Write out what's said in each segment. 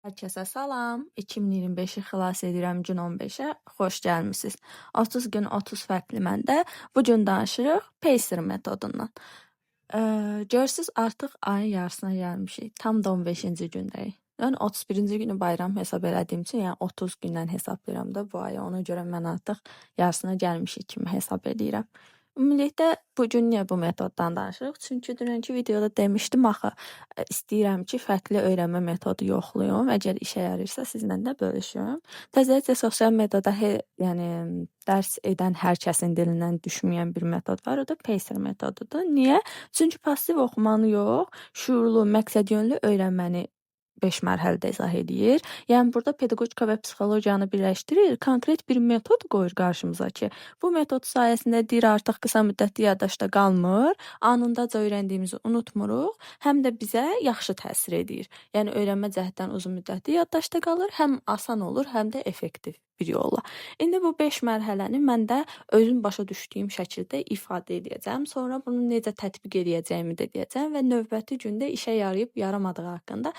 Hər kəsə salam. 2025-i xilas edirəm gün 15-ə. Xoş gəlmisiniz. 30 gün 30 fərqli məndə. Bu gün danışırıq Pacer metodundan. Görürsüz artıq ayın yarısına gəlmişik. Tam da 15-ci gündəyik. Yəni 31-ci günü bayram hesab elədiyim üçün, yəni 30 gündən hesablayıram da bu ayı. Ona görə mən artıq yarısına gəlmişik kimi hesab eləyirəm. Ümumilikdə bu gün niyə bu metoddan danışırıq? Çünki dünənki videoda demişdim axı, istəyirəm ki, fərqli öyrənmə metodu yoxlayım. Əgər işə yarayırsa sizlə də bölüşüm. Təzəcə sosial mediada yəni dərs edən hər kəsin dilindən düşməyən bir metod var, o da Pacer metodudur. Niyə? Çünki passiv oxumanı yox, şuurlu, məqsədyönlü öyrənməni 5 mərhələdə izah edir. Yəni burada pedaqogika və psixologiyanı birləşdirir, konkret bir metod qoyur qarşımıza ki, bu metod sayəsində deyir artıq qısa müddətli yaddaşda qalmır, anındaca öyrəndiyimizi unutmuruq, həm də bizə yaxşı təsir edir. Yəni öyrənmə cəhətdən uzun müddətli yaddaşda qalır, həm asan olur, həm də effektiv bir yolla. İndi bu 5 mərhələni mən də özüm başa düşdüyüm şəkildə ifadə edəcəm. Sonra bunu necə tətbiq edəcəyimi də deyəcəm və növbəti gündə işə yarayıb yaramadığı haqqında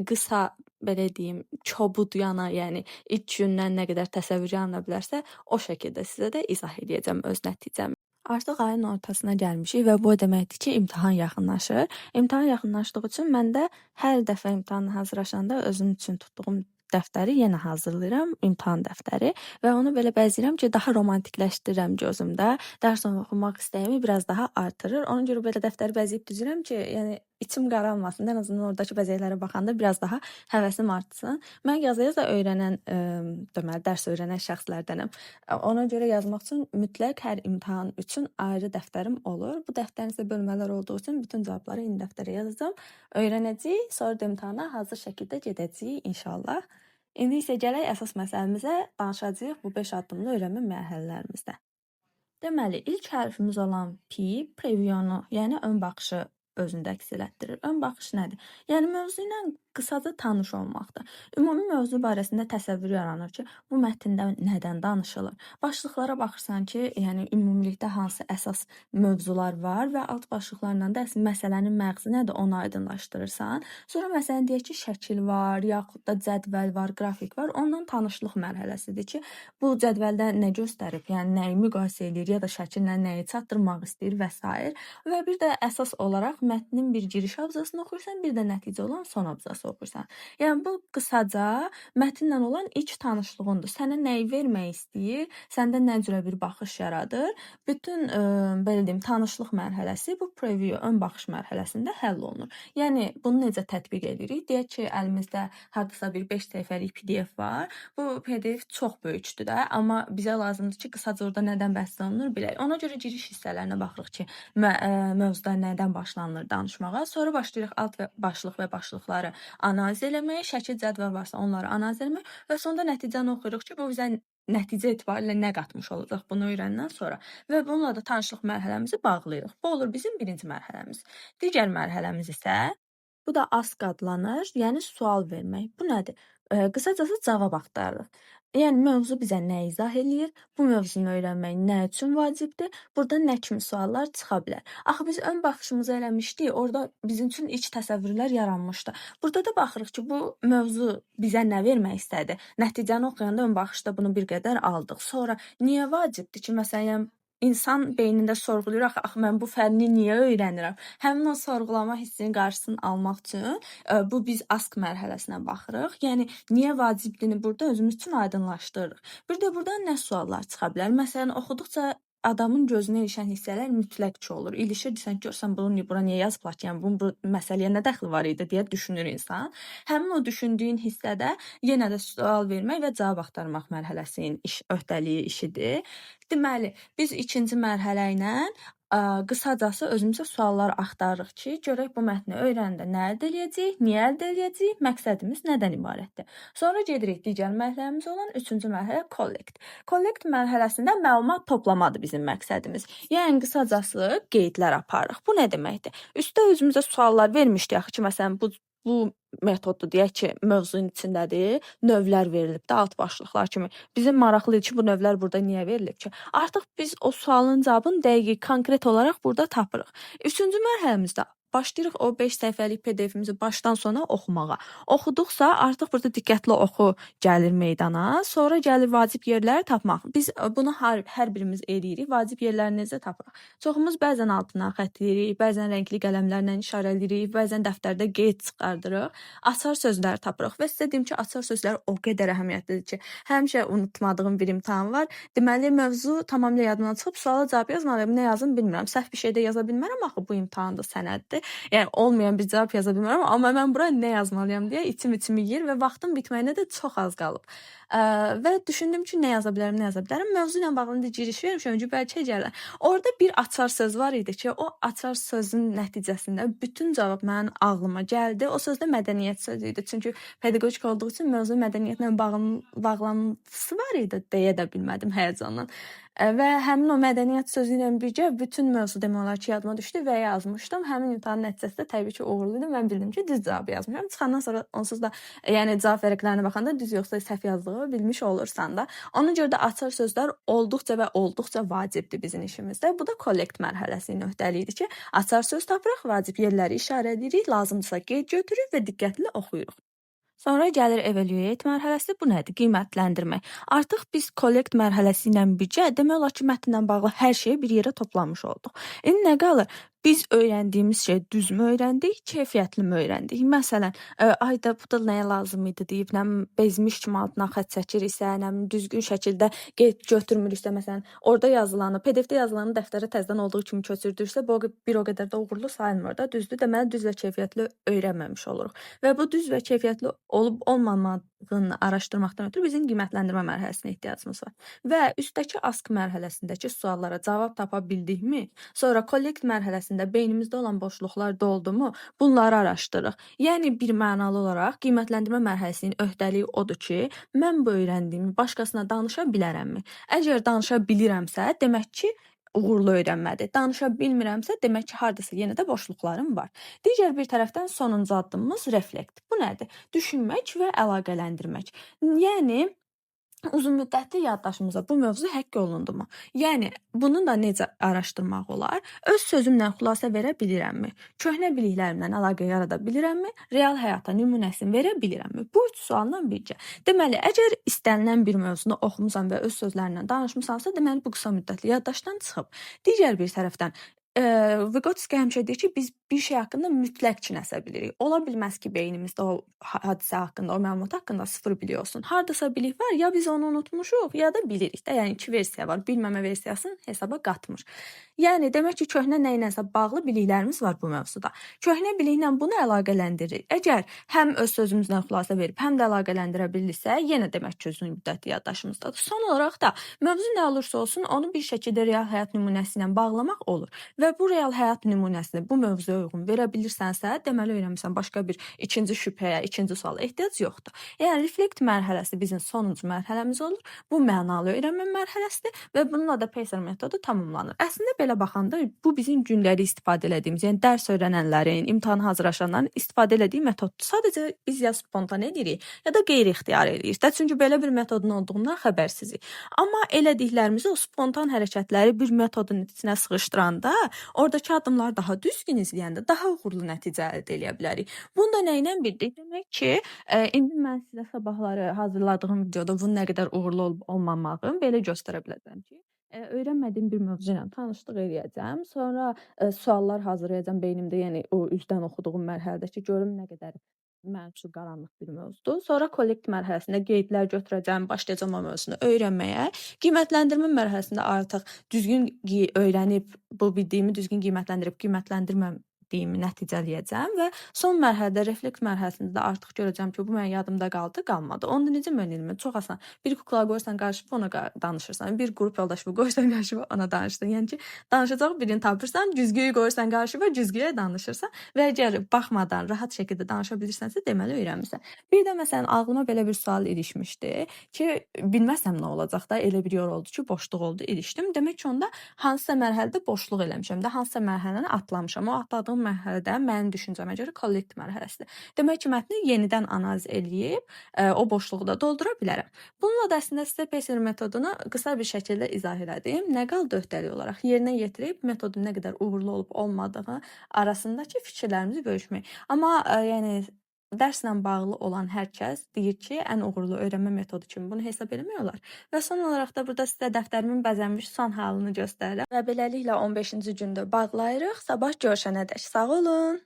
qısa belə deyim, kobud yana, yəni ilk gündən nə qədər təsəvvür yarana bilərsə, o şəkildə sizə də izah edəcəm öz nəticəmi. Artıq ayın ortasına gəlmişik və bu o deməkdir ki, imtahan yaxınlaşır. İmtahan yaxınlaşdığı üçün mən də hər dəfə imtahana hazırlaşanda özüm üçün tutduğum dəftəri yenə hazırlayıram, imtahan dəftəri və onu belə bəzəyirəm ki, daha romantikləşdirirəm gözümdə. Dərs oxumaq istəyimi biraz daha artırır. Ona görə belə dəftəri bəzəyib düzürəm ki, yəni içim qaralmasın. Ən azından oradakı bəzəklərə baxanda biraz daha həvəsim artsın. Mən yaza-yaza öyrənən, deməli dərs öyrənən şəxslərdənəm. Ona görə yazmaq üçün mütləq hər imtahan üçün ayrı dəftərim olur. Bu dəftərin isə bölmələr olduğu üçün bütün cavabları eyni dəftərə yazacağam. Öyrənəcəyik, sonra da imtahana hazır şəkildə gedəcəyik inşallah. İndi isə gələk əsas məsələmizə, danışacağıq bu 5 addımlı öyrənmə mərhələlərimizdə. Deməli, ilk hərfimiz olan P, previonu, yəni ön baxışı özündə əks elətdirir. Ön baxış nədir? Yəni mövzu ilə qısaca tanış olmaqdır. Ümumi mövzu barəsində təsəvvür yaranır ki, bu mətndə nədən danışılır? Başlıqlara baxırsan ki, yəni ümumilikdə hansı əsas mövzular var və alt başlıqlarla da məsələnin məğzi nədir, onu aydınlaşdırırsan. Sonra məsələn deyək ki, şəkil var, yaxud da cədvəl var, qrafik var. Ondan tanışlıq mərhələsidir ki, bu cədvəldə nə göstərib, yəni nəyi müqayisə edir ya da şəkillə nəyi çatdırmaq istəyir və s. Və bir də əsas olaraq mətnin bir giriş abzasını oxuyursan, bir də nəticə olan son abzası oxuyursan. Yəni bu qısaca mətnlə olan ilk tanışlığındır. Sənə nəyi vermək istəyir, səndə nə cürə bir baxış yaradır. Bütün belə deyim, tanışlıq mərhələsi bu preview, ön baxış mərhələsində həll olunur. Yəni bunu necə tətbiq edirik? Deyək ki, əlimizdə hardasa bir 5 səhifəlik PDF var. Bu PDF çox böyükdür də, amma bizə lazımdır ki, qısaca orada nədən bəhs olunur bilək. Ona görə giriş hissələrinə baxırıq ki, mövzuda nədən başlanılır danışmağa. Sonra başlayırıq alt və başlıq və başlıqları analiz eləməyə, şəkil cədvəl varsa onları analiz eləmək və sonda nəticəni oxuyuruq ki, bu bizə nəticə etibarilə nə qatmış olacaq bunu öyrəndən sonra və bununla da tanışlıq mərhələmizi bağlayırıq. Bu olur bizim birinci mərhələmiz. Digər mərhələmiz isə bu da ask adlanır, yəni sual vermək. Bu nədir? Qısacası cavab axtarırıq. Yəni mövzu bizə nə izah eləyir? Bu mövzunu öyrənmək nə üçün vacibdir? Burada nə kimi suallar çıxa bilər? Axı biz ön baxışımızı eləmişdik, orada bizim üçün ilk təsəvvürlər yaranmışdı. Burada da baxırıq ki, bu mövzu bizə nə vermək istədi? Nəticəni oxuyanda ön baxışda bunu bir qədər aldıq. Sonra niyə vacibdir ki, məsələn, İnsan beynində sorğuluyur, axı mən bu fənni niyə öyrənirəm? Həmin o sorğulama hissinin qarşısını almaq üçün bu biz ask mərhələsinə baxırıq. Yəni niyə vacibdiyini burada özümüz üçün aydınlaşdırırıq. Bir də buradan nə suallar çıxa bilər? Məsələn, oxuduqca adamın gözünə ilişən hissələr mütləq ki olur. İlişirsən, görsən bunu bura niyə yazıblar ki, yəni bunun bu məsələyə nə dəxli var idi deyə düşünür insan. Həmin o düşündüyün hissədə yenə də sual vermək və cavab axtarmaq mərhələsinin öhdəliyi işidir. Deməli, biz ikinci mərhələ ilə qısacası özümüzə suallar axtarırıq ki, görək bu mətni öyrəndə nə əldə eləyəcəyik, niyə əldə eləyəcəyik, məqsədimiz nədən ibarətdir. Sonra gedirik digər mərhələmiz olan üçüncü mərhələ collect. Collect mərhələsində məlumat toplamadır bizim məqsədimiz. Yəni qısacası qeydlər aparırıq. Bu nə deməkdir? Üstdə özümüzə suallar vermişdik axı ki, məsələn bu metoddur deyək ki, mövzunun içindədir, növlər verilib də alt başlıqlar kimi. Bizim maraqlıdır ki, bu növlər burada niyə verilib ki? Artıq biz o sualın cavabını dəqiq, konkret olaraq burada tapırıq. Üçüncü mərhələmizdə başlayırıq o 5 səhifəlik PDF-imizi başdan sona oxumağa. Oxuduqsa artıq burada diqqətli oxu gəlir meydana. Sonra gəlir vacib yerləri tapmaq. Biz bunu hər birimiz eləyirik. Vacib yerləri necə tapırıq? Çoxumuz bəzən altından xətləyirik, bəzən rəngli qələmlərlə işarələyirik, bəzən dəftərdə qeyd çıxardırıq. Açar sözləri tapırıq və sizə deyim ki, açar sözlər o qədər əhəmiyyətlidir ki, həmişə unutmadığım bir imtahan var. Deməli, mövzu tamamilə yadımdan çıxıb, suala cavab yazmalıyam. Nə yazım bilmirəm. Səhv bir şey də yaza bilmərəm axı bu imtahanda sənəddir. Yəni olmayan bir cavab yaza bilmərəm, amma mən bura nə yazmalıyam deyə içimi yeyir və vaxtın bitməyinə də çox az qalıb. Və düşündüm ki, nə yaza bilərəm. Mövzu ilə bağlı indi giriş vermişəm ki, bəlkə gələr. Orada bir açar söz var idi ki, o açar sözün nəticəsində bütün cavab mənim ağlıma gəldi. O söz də mədəniyyət sözü idi. Çünki pedaqojik olduğu üçün mövzu mədəniyyətlə bağlantısı var idi, deyə də bilmədim həyəcandan. Və həmin o mədəniyyət sözü ilə birgə bütün mövzu demək olar ki, yadıma düşdü və yazmışdım. Həmin imtahanın nəticəsi də təbii ki, uğurlu idi. Mən bildim ki, düz cavab yazmışam. Çıxandan sonra onsuz da, yəni cavab vərəqlərinə baxanda düz yoxsa səhv yazdığı bilmiş olursan da. Ona görə də açar sözlər olduqca vacibdir bizim işimizdə. Bu da kollekt mərhələsinin öhdəliyidir ki, açar söz tapırıq, vacib yerləri işarələyirik, lazımdırsa qeyd götürürük və diqqətlə oxuyuruq. Sonra gəlir evaluate mərhələsi. Bu nədir? Qiymətləndirmək. Artıq biz kollekt mərhələsi ilə birgə demək olar ki, mətnlə bağlı hər şeyi bir yerə toplamış olduq. İndi nə qalır? Biz öyrəndiyimiz şey düzmü öyrəndik, keyfiyyətlimi öyrəndik? Məsələn, ayda bu da nəyə lazım idi deyib, nə bezmiş kimi altına xətt çəkiriksə, nə düzgün şəkildə qeyd götürmürüksə, məsələn, orada yazılanı, PDF-də yazılanı dəftərə təzədən olduğu kimi köçürdüksə, bu bir o qədər də uğurlu sayılmır da, düzdür? Deməli, düz və keyfiyyətli öyrənməmiş oluruq. Və bu düz və keyfiyyətli olub olmamadığını araşdırmaqdan ötürü bizim qiymətləndirmə mərhələsinə ehtiyacımız var. Və üstdəki ask mərhələsindəki suallara cavab tapa bildikmi, sonra kollekt mərhələsində beynimizdə olan boşluqlar doldumu, bunları araşdırırıq. Yəni bir mənalı olaraq qiymətləndirmə mərhələsinin öhdəliyi odur ki, mən bu öyrəndiyimi başqasına danışa bilərəmmi? Əgər danışa bilirəmsə, demək ki, uğurlu öyrənmədir. Danışa bilmirəmsə, demək ki, hardasa yenə də boşluqlarım var. Digər bir tərəfdən sonuncu addımımız reflekt. Bu nədir? Düşünmək və əlaqələndirmək. Yəni uzunmüddətli yaddaşımıza bu mövzu həkk olundumu? Yəni bunu da necə araşdırmaq olar? Öz sözümlə xülasə verə bilirəmmi? Köhnə biliklərimlə əlaqə yarada bilirəmmi? Real həyata nümunəsini verə bilirəmmi? Bu üç sualla birgə. Deməli, əgər istənilən bir mövzunu oxumusan və öz sözlərinlə danışmısansa, deməli bu qısa müddətli yaddaşdan çıxıb. Digər bir tərəfdən Vygotsky həmişə deyir ki, biz bir şey haqqında mütləq ki nəsə bilirik. Ola bilməz ki, beynimizdə o hadisə haqqında, o məlumat haqqında sıfır bilik olsun. Hardasa bilik var, ya biz onu unutmuşuq, ya da bilirik də. Yəni iki versiya var. Bilməmə versiyasını hesaba qatmır. Yəni demək ki, köhnə nə ilənsə bağlı biliklərimiz var bu mövzuda. Köhnə biliklə bunu əlaqələndiririk. Əgər həm öz sözümüzlə xülasə verib, həm də əlaqələndirə bilirsə, yenə demək ki, uzun müddətli yaddaşımızdadır. Son olaraq da mövzu nə olursa olsun, onu bir şəkildə real həyat nümunəsi ilə bağlamaq olur. Və bu real həyat nümunəsini bu mövzuya uyğun verə bilirsənsə, deməli öyrənmisən, başqa bir ikinci şübhəyə, ikinci suala ehtiyac yoxdur. Yəni reflekt mərhələsi bizim sonuncu mərhələmiz olur. Bu mənalı öyrənmə mərhələsidir və bununla da Pacer metodu tamamlanır. Əslində belə baxanda bu bizim gündəlik istifadə etdiyimiz, yəni dərs öyrənənlərin, imtahana hazırlaşanların istifadə etdiyi metoddur. Sadəcə biz ya spontan edirik, ya da qeyri-ixtiyari edirik də, çünki belə bir metodun olduğundan xəbərsizik. Amma elədiklərimizi o spontan hərəkətləri bir metodun içinə sığışdıranda oradakı addımları daha düzgün izləyəndə daha uğurlu nəticə əldə edə bilərik. Bunu da nə ilə bildik? Demək ki, indi mən sizə sabahları hazırladığım videoda bunun nə qədər uğurlu olmamağını belə göstərə biləcəm ki, öyrənmədiyim bir mövzu ilə tanışlıq eləyəcəm. Sonra suallar hazırlayacağam beynimdə, yəni o üzdən oxuduğum mərhələdə ki, görüm nə qədər mənim üçün qaranlıq bir mövzudur. Sonra kollekt mərhələsində qeydlər götürəcəm, başlayacağam o mövzunu öyrənməyə. Qiymətləndirmə mərhələsində artıq düzgün öyrənib, bu bildiyimi düzgün qiymətləndirmədiyimi nəticələyəcəm və son mərhələdə reflekt mərhələsində də artıq görəcəm ki, bu mənim yadımda qaldı, qalmadı. Onu da necə öyrənirəm? Çox asan. Bir kukla qoysan qarşıma, ona danışırsan. Bir qrup yoldaşımı qoysan qarşıma, ona danışırsan. Yəni ki, danışacaq birini tapırsan, güzgüyü qoyursan qarşıma, güzgüyə danışırsan və əgər baxmadan rahat şəkildə danışa bilirsənsə, deməli öyrənmisən. Bir də məsələn ağlıma belə bir sual ilişmişdi ki, bilməsəm nə olacaq da, elə bir yer oldu ki, boşluq oldu, ilişdim. Demək ki, onda hansısa mərhələdə boşluq eləmişəm də, hansısa mərhələni atlamışam. O atladığım mərhələdə mənim düşüncəmə görə kollekt mərhələsidir. Demək ki, mətni yenidən analiz eləyib, o boşluğu da doldura bilərəm. Bununla da əslində sizə Pacer metodunu qısa bir şəkildə izah elədim. Nə qaldı öhdəlik olaraq yerinə yetirib metodun nə qədər uğurlu olub olmadığı arasındakı fikirlərimizi bölüşmək. Amma yəni dərslə bağlı olan hər kəs deyir ki, ən uğurlu öyrənmə metodu kimi bunu hesab eləmək olar. Və son olaraq da burada sizə dəftərimin bəzənmiş son halını göstərirəm və beləliklə 15-ci gündə bağlayırıq. Sabah görüşənədək sağ olun.